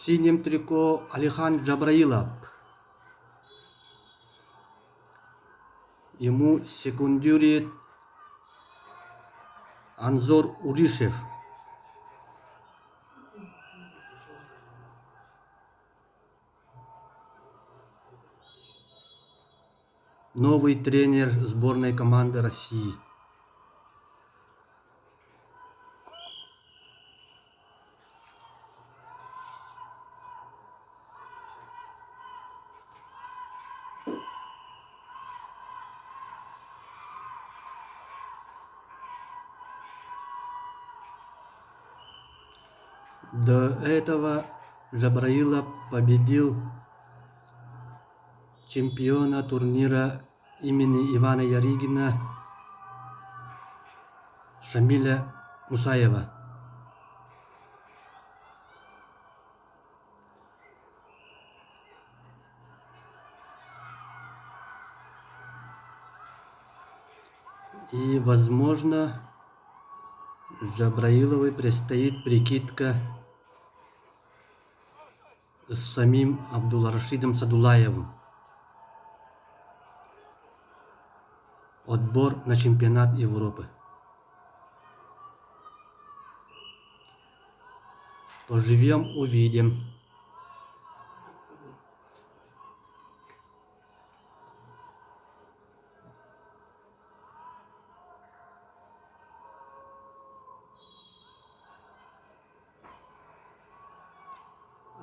синем трико Алихан Джабраилов. Ему секундирует Анзор Уришев. Новый тренер сборной команды России. До этого Джабраилов победил чемпиона турнира имени Ивана Ярыгина Шамиля Мусаева. И, возможно, Джабраиловой предстоит прикидка с самим Абдулрашидом Садулаевым. Отбор на чемпионат Европы. Поживем, увидим.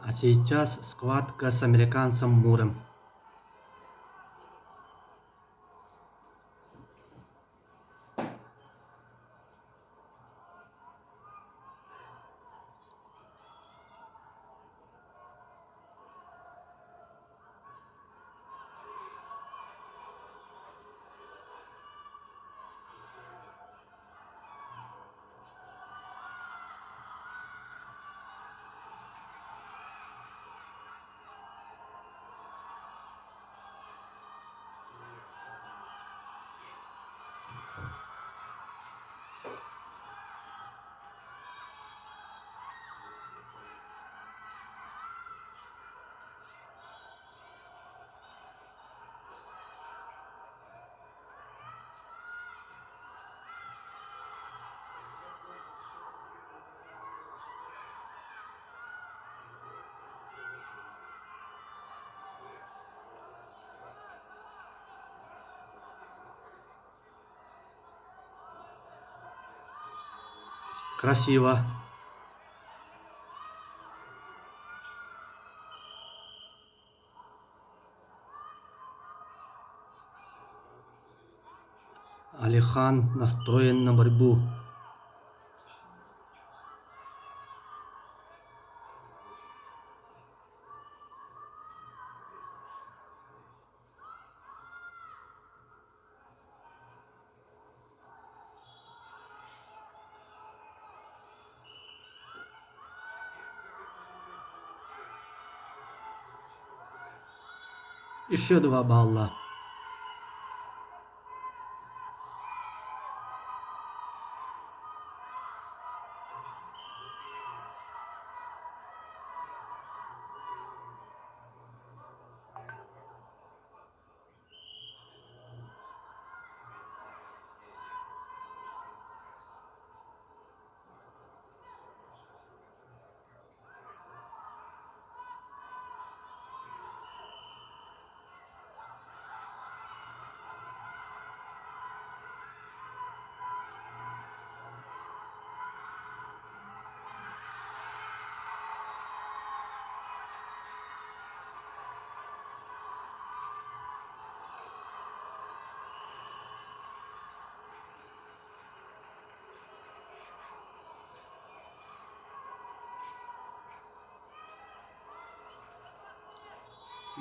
А сейчас схватка с американцем Муром. Красиво. Алихан настроен на борьбу. Еще 2 балла.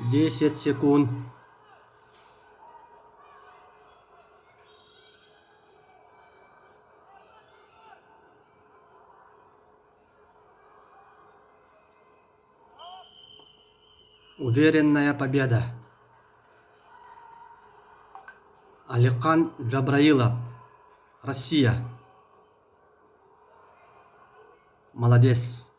Десять секунд. Уверенная победа. Алихан Джабраилов, Россия. Молодец.